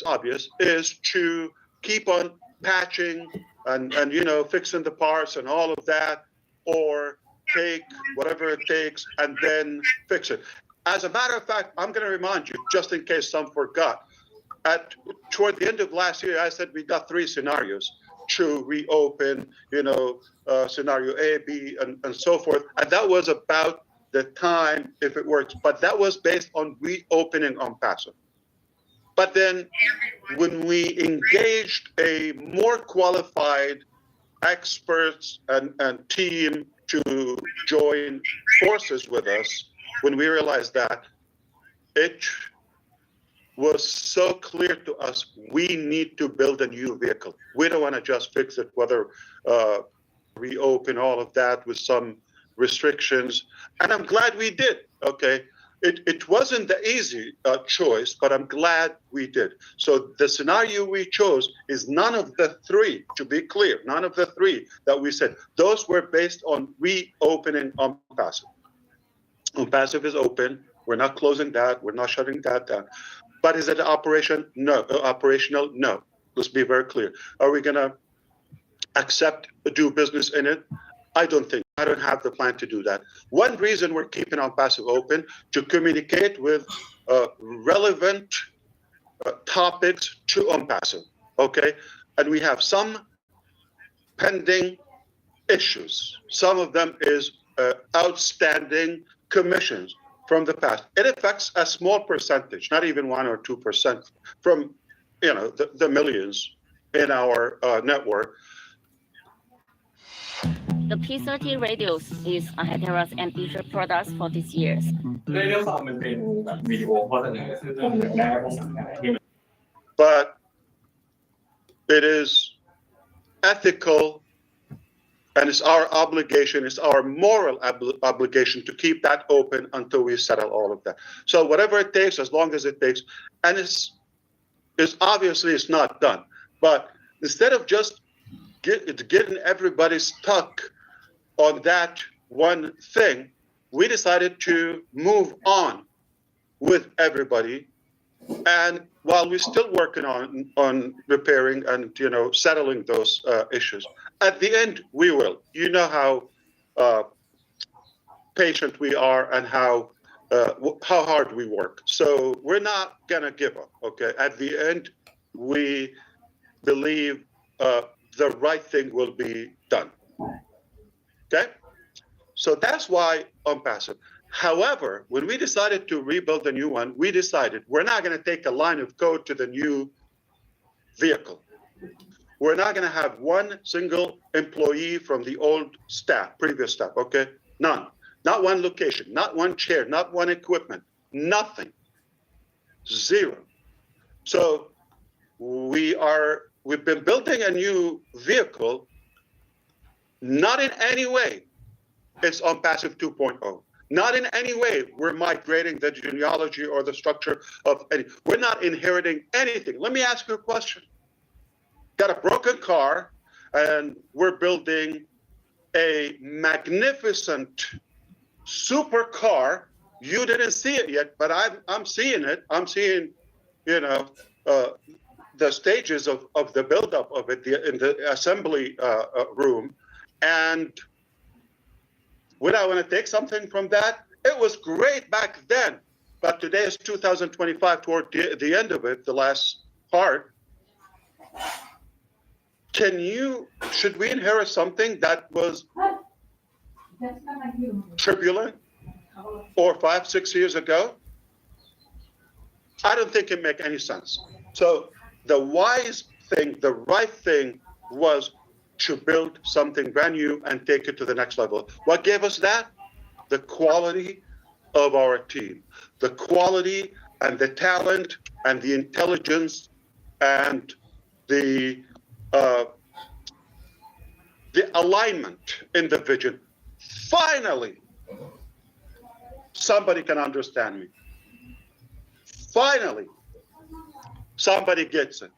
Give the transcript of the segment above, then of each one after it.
obvious is to keep on patching and fixing the parts and all of that, or take whatever it takes and then fix it. As a matter of fact, I'm going to remind you, just in case some forgot, toward the end of last year, I said we got 3 scenarios to reopen, scenario A, B, and so forth. And that was about the time, if it works. But that was based on reopening OnPassive. But then when we engaged a more qualified experts and team to join forces with us, when we realized that, it was so clear to us, we need to build a new vehicle. We don't want to just fix it, whether reopen all of that with some restrictions. And I'm glad we did, okay? It wasn't the easy choice, but I'm glad we did. So the scenario we chose is none of the 3, to be clear, none of the 3 that we said. Those were based on reopening OnPassive. OnPassive is open. We're not closing that. We're not shutting that down. But is it operational? No. Let's be very clear. Are we going to do business in it? I don't have the plan to do that. One reason we're keeping OnPassive open, to communicate with relevant topics to OnPassive, okay? And we have some pending issues. Some of them is outstanding commissions from the past. It affects a small percentage, not even 1 or 2% from the millions in our network. The P30 radios is a Hytera's ambitious product for this year. But it is ethical, and it's our obligation, it's our moral obligation to keep that open until we settle all of that. So whatever it takes, as long as it takes, and it's obviously it's not done. But instead of just getting everybody stuck on that one thing, we decided to move on with everybody. And while we're still working on repairing and settling those issues, at the end we will. You know how patient we are and how hard we work. So we're not gonna give up. Okay. At the end, we believe the right thing will be done. Okay. So that's why OnPassive. However, when we decided to rebuild the new one, we decided we're not going to take a line of code to the new vehicle. We're not going to have one single employee from the old staff, previous staff, okay? None. Not one location, not one chair, not one equipment, nothing. 0. So we've been building a new vehicle, not in any way it's OnPassive 2.0. Not in any way we're migrating the genealogy or the structure of any. We're not inheriting anything. Let me ask you a question. Got a broken car, and we're building a magnificent super car. You didn't see it yet, but I'm seeing it. I'm seeing, the stages of the buildup of it in the assembly room, and would I want to take something from that? It was great back then, but today is 2025, toward the end of it, the last part. Should we inherit something that was turbulent or 5-6 years ago? I don't think it make any sense. So the wise thing, the right thing was to build something brand new and take it to the next level. What gave us that? The quality of our team, the quality and the talent and the intelligence and the alignment in the vision. Finally, somebody can understand me. Finally, somebody gets it.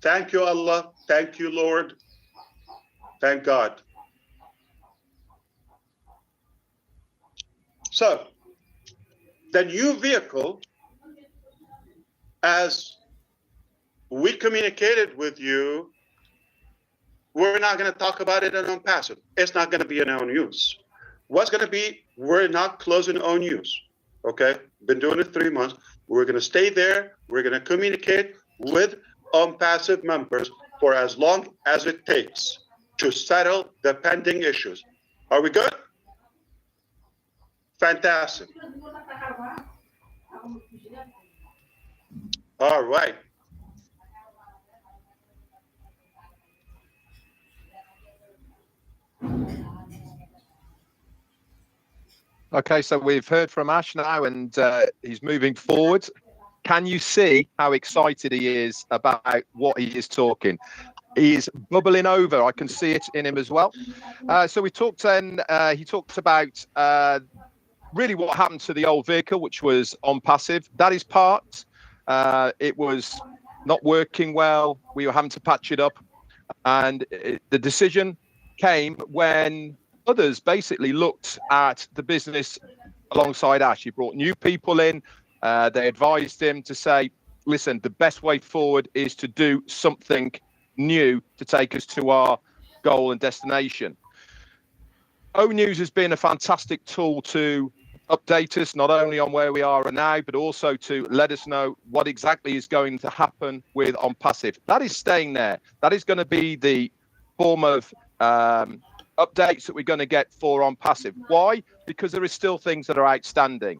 Thank you, Allah. Thank you, Lord. Thank God. So, The new vehicle, as we communicated with you, we're not going to talk about it in OnPassive. It's not going to be in our news. What's going to be, we're not closing our news. Okay? Been doing it 3 months. We're going to stay there. We're going to communicate with OnPassive members for as long as it takes to settle the pending issues. Are we good? Fantastic. All right. Okay, so we've heard from Ash now, and he's moving forward. Can you see how excited he is about what he is talking? He's bubbling over. I can see it in him as well. So we talked then, he talked about really what happened to the old vehicle, which was OnPassive. That is parked. It was not working well. We were having to patch it up. And the decision came when others basically looked at the business alongside Ash. He brought new people in. They advised him to say, listen, the best way forward is to do something new to take us to our goal and destination. O News has been a fantastic tool to update us, not only on where we are now, but also to let us know what exactly is going to happen with OnPassive. That is staying there. That is going to be the form of updates that we're going to get for OnPassive. Why? Because there is still things that are outstanding.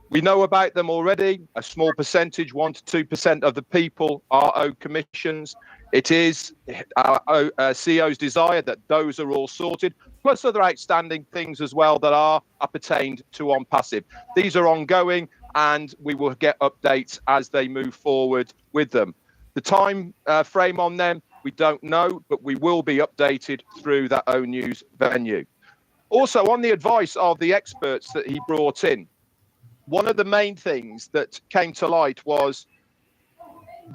We know about them already. A small percentage, 1 to 2% of the people are owed commissions. It is our CEO's desire that those are all sorted, plus other outstanding things as well that are appertained to OnPassive. These are ongoing, and we will get updates as they move forward with them. The time frame on them, we don't know, but we will be updated through that O News venue. Also, on the advice of the experts that he brought in, one of the main things that came to light was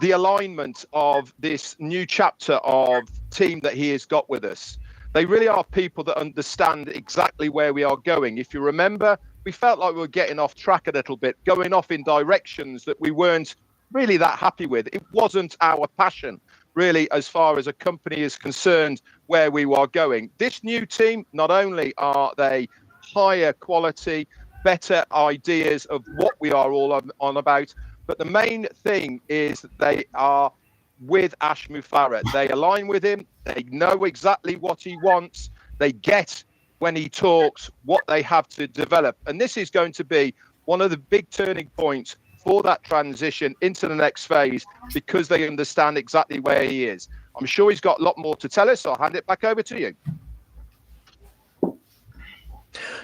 the alignment of this new chapter of team that he has got with us. They really are people that understand exactly where we are going. If you remember, we felt like we were getting off track a little bit, going off in directions that we weren't really that happy with. It wasn't our passion, really, as far as a company is concerned, where we are going. This new team, not only are they higher quality, better ideas of what we are all on about, but the main thing is that they are with Ash Mufareh. They align with him. They know exactly what he wants. They get, when he talks, what they have to develop. And this is going to be one of the big turning points for that transition into the next phase, because they understand exactly where he is. I'm sure he's got a lot more to tell us. So I'll hand it back over to you.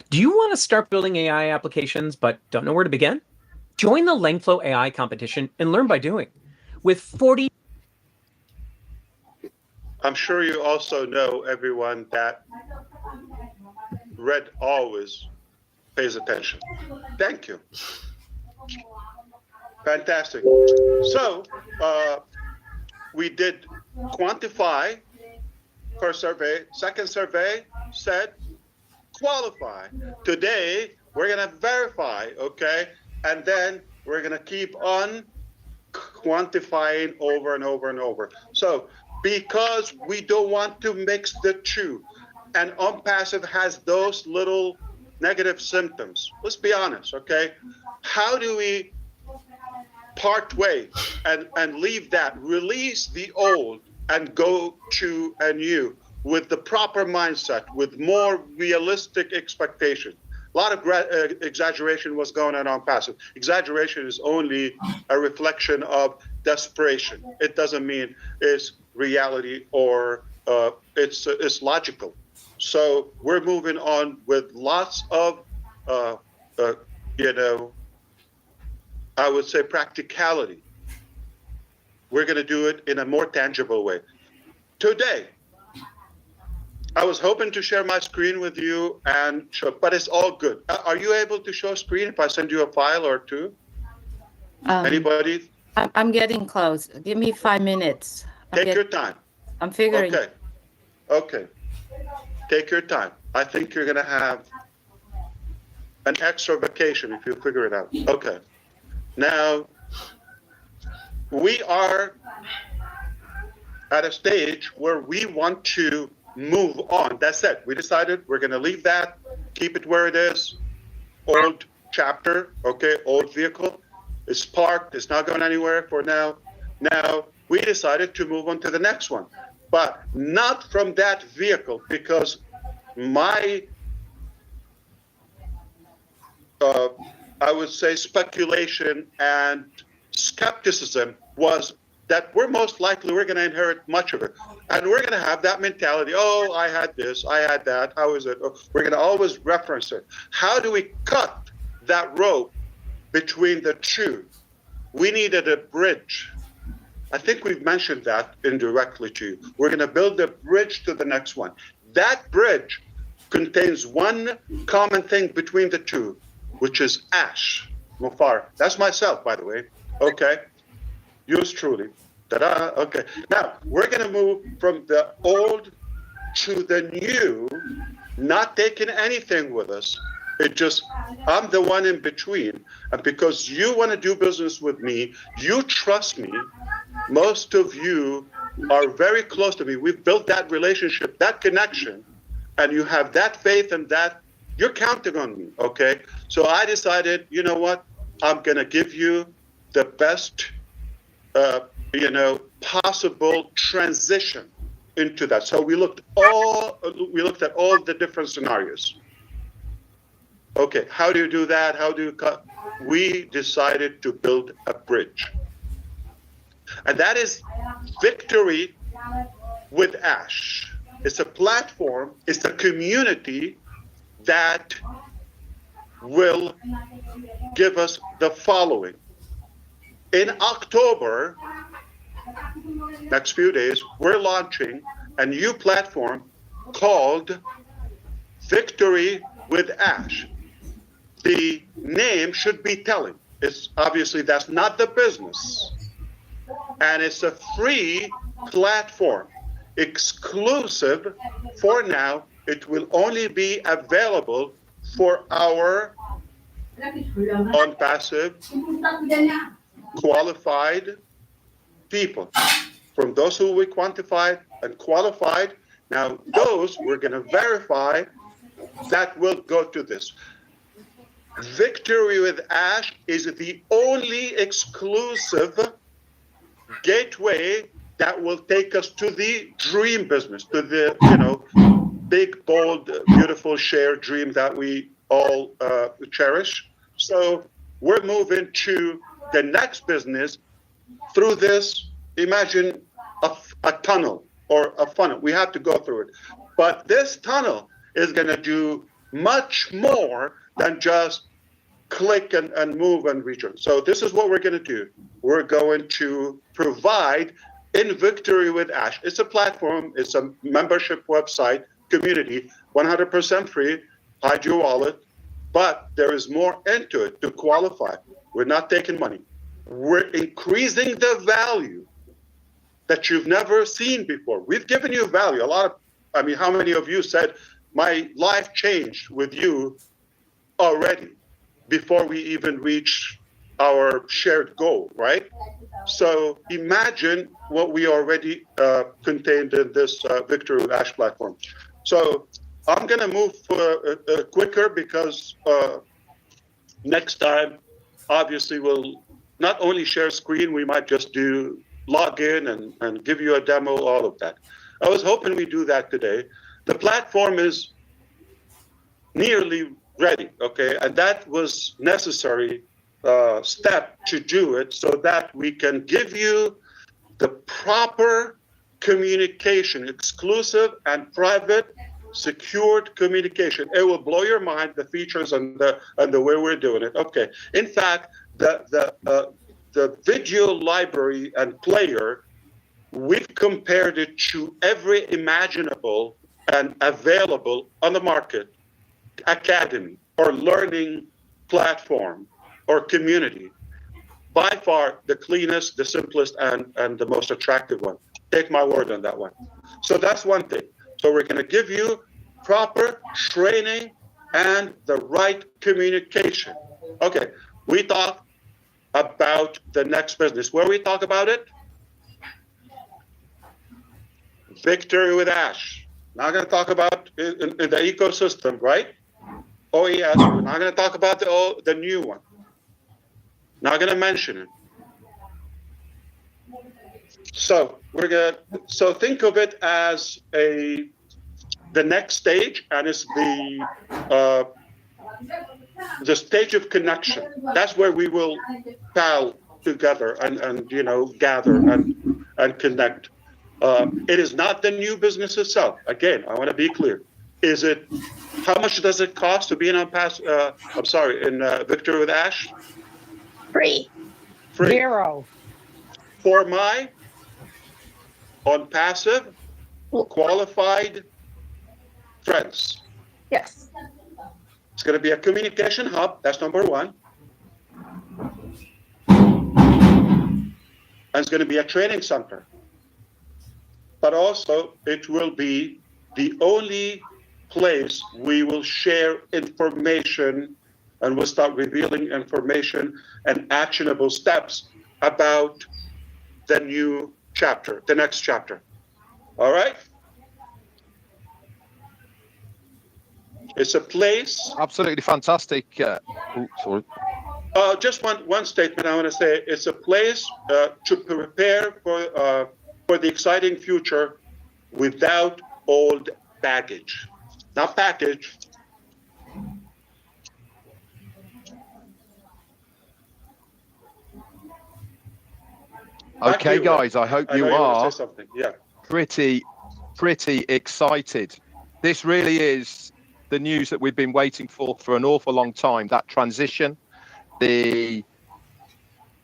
Do you want to start building AI applications but don't know where to begin? Join the Langflow AI competition and learn by doing. With 40... I'm sure you also know, everyone, that Red always pays attention. Thank you. Fantastic. So we did quantify first survey. Second survey said qualify. Today, we're going to verify, okay? And then we're going to keep on quantifying over and over and over. So because we don't want to mix the two, and OnPassive has those little negative symptoms, let's be honest, okay? How do we part way and leave that, release the old and go to a new with the proper mindset, with more realistic expectation? A lot of exaggeration was going on OnPassive. Exaggeration is only a reflection of desperation. It doesn't mean it's reality or it's logical. So we're moving on with lots of, I would say practicality. We're going to do it in a more tangible way. Today, I was hoping to share my screen with you and show, but it's all good. Are you able to show screen if I send you a file or two? Anybody? I'm getting close. Give me 5 minutes. Take your time. I'm figuring. Okay. Take your time. I think you're going to have an extra vacation if you figure it out. Okay. Now, we are at a stage where we want to move on. That's it. We decided we're going to leave that, keep it where it is. Old chapter, okay, old vehicle. It's parked. It's not going anywhere for now. Now, we decided to move on to the next one, but not from that vehicle, because my, I would say, speculation and skepticism was that we're going to inherit much of it. And we're going to have that mentality, oh, I had this, I had that, how is it? Oh, we're going to always reference it. How do we cut that rope between the two? We needed a bridge. I think we've mentioned that indirectly to you. We're going to build a bridge to the next one. That bridge contains one common thing between the two, which is Ash Mufareh. That's myself, by the way. Okay. Yours truly. Ta-da. Okay. Now, we're going to move from the old to the new, not taking anything with us. It just, I'm the one in between. And because you want to do business with me, you trust me. Most of you are very close to me. We've built that relationship, that connection, and you have that faith and that you're counting on me. Okay. So I decided, you know what? I'm going to give you the best, possible transition into that. So we looked at all the different scenarios. Okay, how do you do that? How do you cut? We decided to build a bridge. And that is Victory with Ash. It's a platform, it's a community that will give us the following. In October, next few days, we're launching a new platform called Victory with Ash. The name should be telling. It's obviously that's not the business. And it's a free platform, exclusive for now. It will only be available for our on-passive, qualified people. From those who we quantified and qualified, now those we're going to verify that will go to this. Victory with Ash is the only exclusive gateway that will take us to the dream business, to the, big, bold, beautiful shared dream that we all cherish. So we're moving to the next business through this. Imagine a tunnel or a funnel. We have to go through it. But this tunnel is going to do much more than just click and move and return. So this is what we're going to do. We're going to provide in Victory with Ash. It's a platform. It's a membership website, community, 100% free. Hide your wallet. But there is more into it to qualify. We're not taking money. We're increasing the value that you've never seen before. We've given you value. How many of you said, my life changed with you already before we even reach our shared goal, right? So imagine what we already contained in this Victory with Ash platform. So I'm going to move quicker because next time, obviously, we'll not only share screen, we might just do log in and give you a demo, all of that. I was hoping we do that today. The platform is nearly ready, okay? And that was necessary step to do it so that we can give you the proper communication, exclusive and private, secured communication. It will blow your mind, the features and the way we're doing it. Okay. In fact, the video library and player, we've compared it to every imaginable and available on the market academy or learning platform or community. By far the cleanest, the simplest, and the most attractive one. Take my word on that one. So that's one thing. So we're going to give you proper training and the right communication. Okay, we talk about the next business. Where we talk about it? Victory with Ash. Not going to talk about in the ecosystem, right? OES. We're not going to talk about the new one. Not going to mention it. So think of it as the next stage, and it's the stage of connection. That's where we will pal together and gather and connect. It is not the new business itself. Again, I want to be clear. How much does it cost to be in Victory with Ash? Free. Zero. For my on passive qualified friends. Yes. It's going to be a communication hub. That's number one. And it's going to be a training center. But also, it will be the only place we will share information, and we'll start revealing information and actionable steps about the new chapter, the next chapter. All right? It's a place. Absolutely fantastic. Sorry. Just one statement I want to say. It's a place to prepare for the exciting future without old baggage. Not package. Okay, guys, I hope you are say something. Yeah. pretty excited. This really is the news that we've been waiting for an awful long time. That transition, the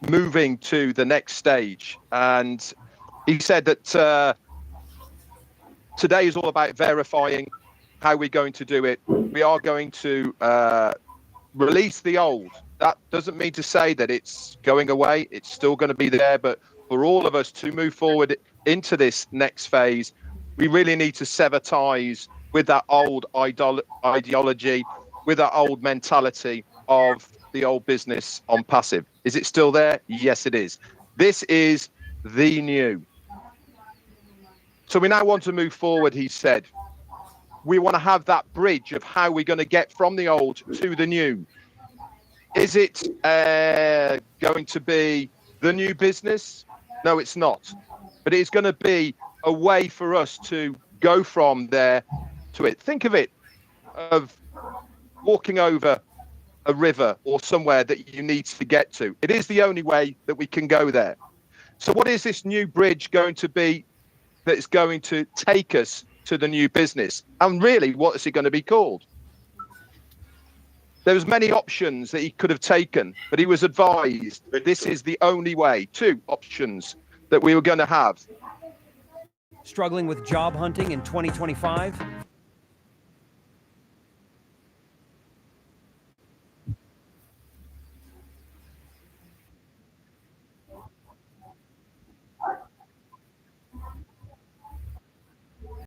moving to the next stage. And he said that today is all about verifying how we're going to do it. We are going to release the old. That doesn't mean to say that it's going away. It's still going to be there. But for all of us to move forward into this next phase, we really need to sever ties with that old ideology, with that old mentality of the old business on passive. Is it still there? Yes, it is. This is the new. So we now want to move forward, he said. We want to have that bridge of how we're going to get from the old to the new. Is it going to be the new business? No, it's not. But it's going to be a way for us to go from there to it. Think of it of walking over a river or somewhere that you need to get to. It is the only way that we can go there. So what is this new bridge going to be that's going to take us to the new business? And really, what is it going to be called? There was many options that he could have taken, but he was advised this is the only way. 2 options that we were going to have. Struggling with job hunting in 2025?